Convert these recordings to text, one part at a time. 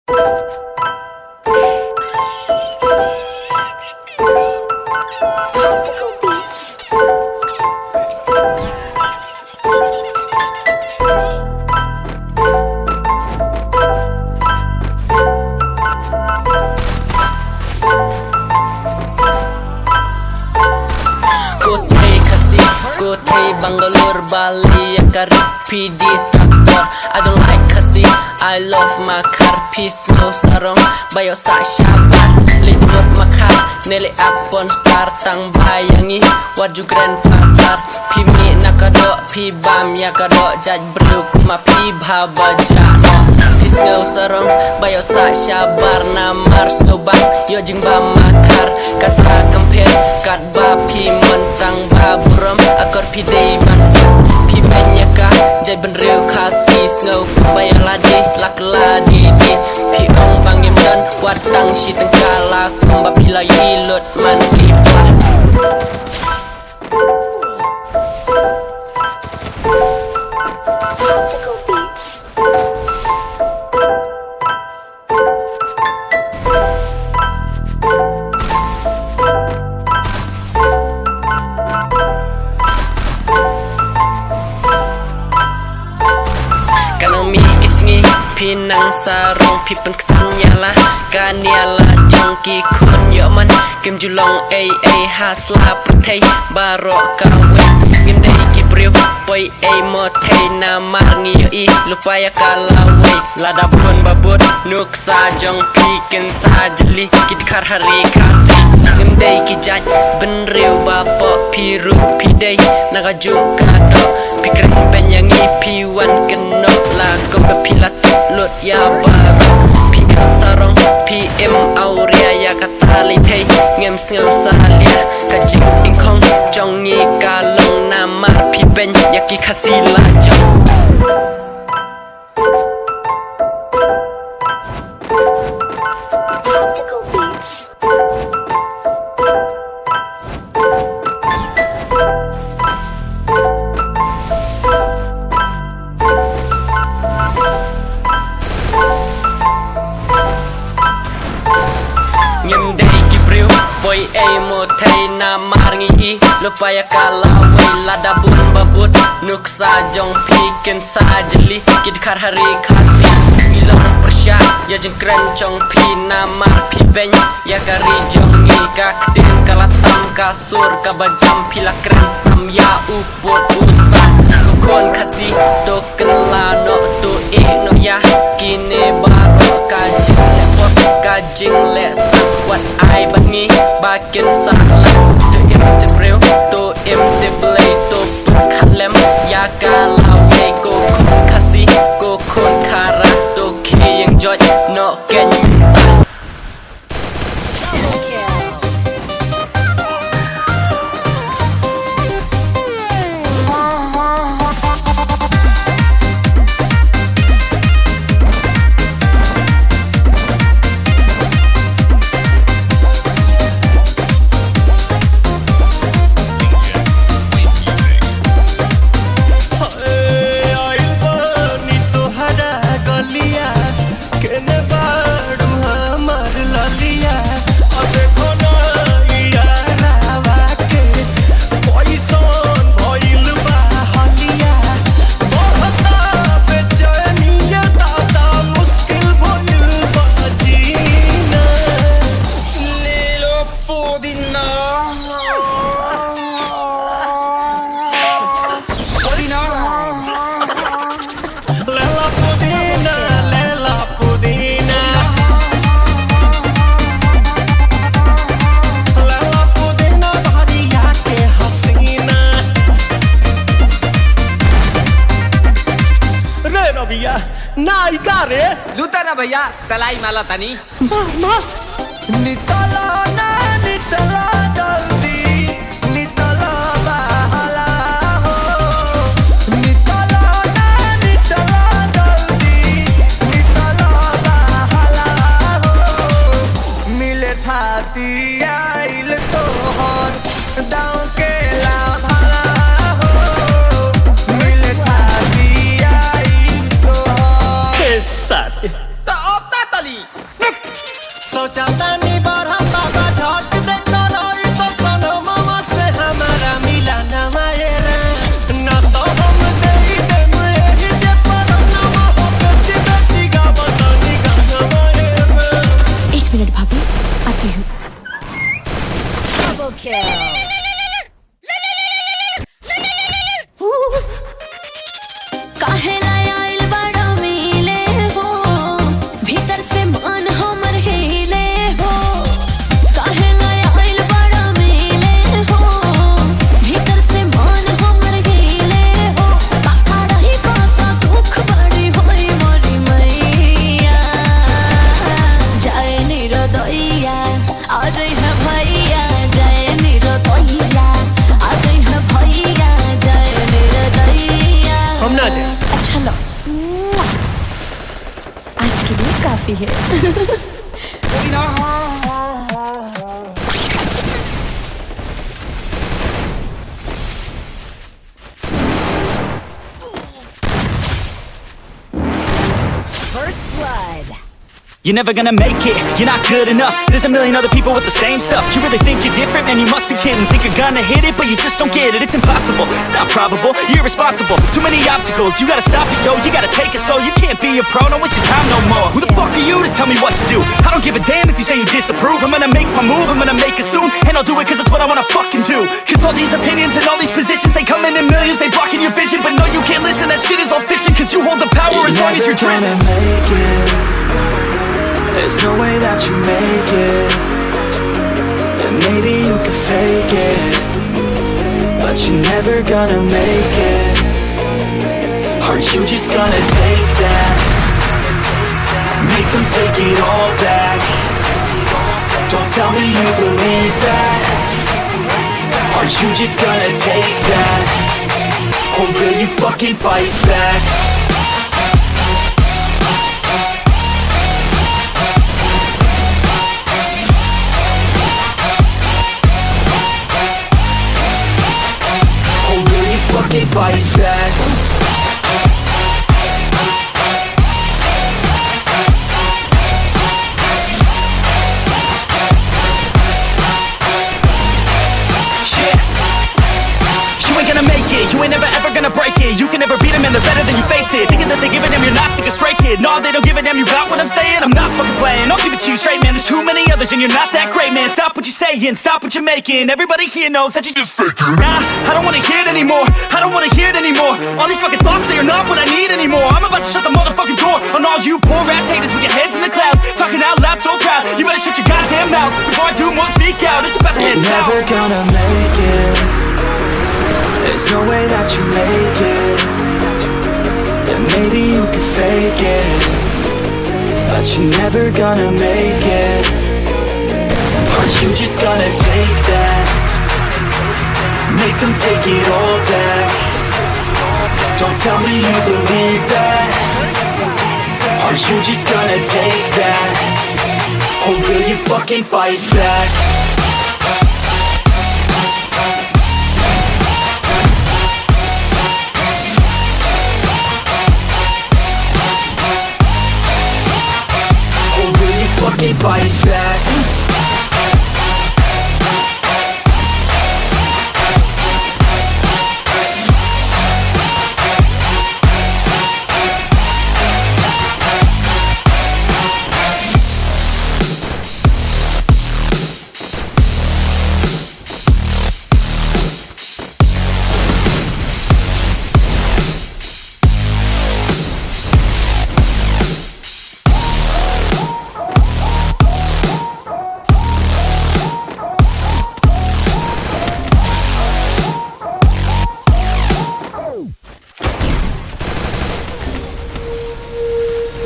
Tactical Beats. Kothai Khasi, Kothai Bangalore, Bali, Yakari, PD, Takbar. I don't like Khasi, I love Makar. Peace, no sarong, bayo sa syabat. Libur Makar, nili apon star tang bayangi. Waju grand patar, pimi nakado, pi bam yakado. Jaj bru kuma pi bhabaja. Peace, no sarong, bayo sa syabar. Namar sobang, yo jing ba Makar. Kata compare, kat ba pi mentang baburam. Akor pi day bantan, pi banyaka. Jai ben real Khasi, snow kubaya ladi, lak ladi di. Pi ong bang imdan, watang si tengkala. Kumba pila ilut man kiplah. Tactical Beats. Kanang mi kisngi pinang sarong pipen kesanyala kaniala jongki kun yoman kim julong hasla putei barok kawin ngim dei kipriu poi mothei namar ngi lupaya kalawe lada bun babut nuk sa jong piken sajeli kit khar hari Khasi ngim dei ki jaj ben riu bapo piru pidei naga juga do pikren penyangi piwan kenok lagu bepilat lut ya baru PM sarong PM auria ya kata litei ngem sngau salia kajing ingkong jong ngi kalong namar pipen yaki Khasi lajong. Tactical Beats. Ngem dei kipriu poi mothei namar ngi lupaya kalawe lada bun babut nuk sa jong piken sajeli kit khar hari Khasi ngilor persya ya jeng krencong pi namar pi beny ya kari jong ngi kaktin kalatam kasur kabajam pila krentam ya uput usan kokon Khasi token lano tu no ya kine baro kajing lepot kajing lesan wat ai bangi bakin salah tu im tebreu tu im deblay tu khalem ya kalawe kokon Khasi kokon khara tu ki yang joj no ken नायिका रे लूटा ना भैया तलाई माला तनी नितला ना नितला जल्दी नितला बहाला हो नितला ना नितला जल्दी नितला बहाला हो मिले थाती आइल तोहर दाव के लाभाला हो मिले थाती आइल तोहर साथी तो अब ता तली सोचा तानी बार हम बाबा झट देखता रही तो सनो मामा से हमारा मिला ना मायरा ना तो हम देई देम एही जे पर ना हो बची बची गावतानी गाना मायरा 1 मिनट भाभी आती हूँ काहे लायल बड़ा मिले हो भीतर से मन हमर हिले हो काहे लायल बड़ा मिले हो भीतर से मन हमर हिले हो बाका रही बाका दुख बड़ी होई मोरी मैया जाए निरोदैया आज है भैया जाए निरोदैया आज है भैया जाए निरोदैया हम ना जाए अच्छा लो आज के लिए काफी है You're never gonna make it, you're not good enough. There's a million other people with the same stuff. You really think you're different, man, you must be kidding. Think you're gonna hit it, but you just don't get it. It's impossible, it's not probable, you're irresponsible. Too many obstacles, you gotta stop it, yo. You gotta take it slow, you can't be a pro, don't waste your time no more. Who the fuck are you to tell me what to do? I don't give a damn if you say you disapprove. I'm gonna make my move, I'm gonna make it soon. And I'll do it cause it's what I wanna fucking do. Cause all these opinions and all these positions, they come in millions, they blocking your vision. But no, you can't listen, that shit is all fiction. Cause you hold the power as long as you're driven. There's no way that you make it. And maybe you can fake it, but you're never gonna make it. Are you just gonna take that? Make them take it all back. Don't tell me you believe that. Are you just gonna take that? Or will you fucking fight back? Fucking fight back. You ain't gonna make it, you ain't never ever gonna break it. You can never beat them and they're better than you face it. Thinking that they give a damn, you're not thinking straight, kid. No, they don't give a damn, you got what I'm saying? I'm not fucking playing, I'll give it to you straight, man. There's too many others and you're not that great, man. Stop what you're saying, stop what you're making. Everybody here knows that you just faking. Nah, I don't wanna hear it anymore, I don't wanna hear it anymore. All these fucking thoughts, they are not what I need anymore. I'm about to shut the motherfucking door on all you poor ass haters with your heads in the clouds, talking out loud so proud. You better shut your goddamn mouth before I do more speak out. It's about to head south. Never gonna make it. There's no way that you make it. And maybe you can fake it, but you're never gonna make it. Are you just gonna take that? Make them take it all back. Don't tell me you believe that. Are you just gonna take that? Or will you fucking fight back? Fucking fight back.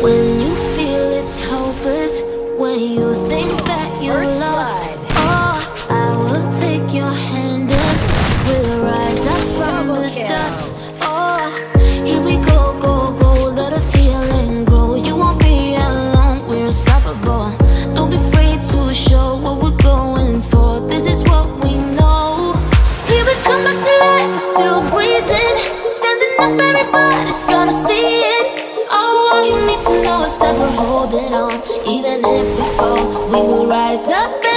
When you feel it's hopeless, when you think that you're lost, oh, I will take your hand and we'll rise up from the dust. Oh, here we go, go, go, let us heal and grow. You won't be alone, we're unstoppable. Don't be afraid to show what we're going for. This is what we know. Here we come back to life, we're still breathing. Standing up, everybody's gonna see it. Oh, all you need to know is that we're holding on. Even if we fall, we rise up.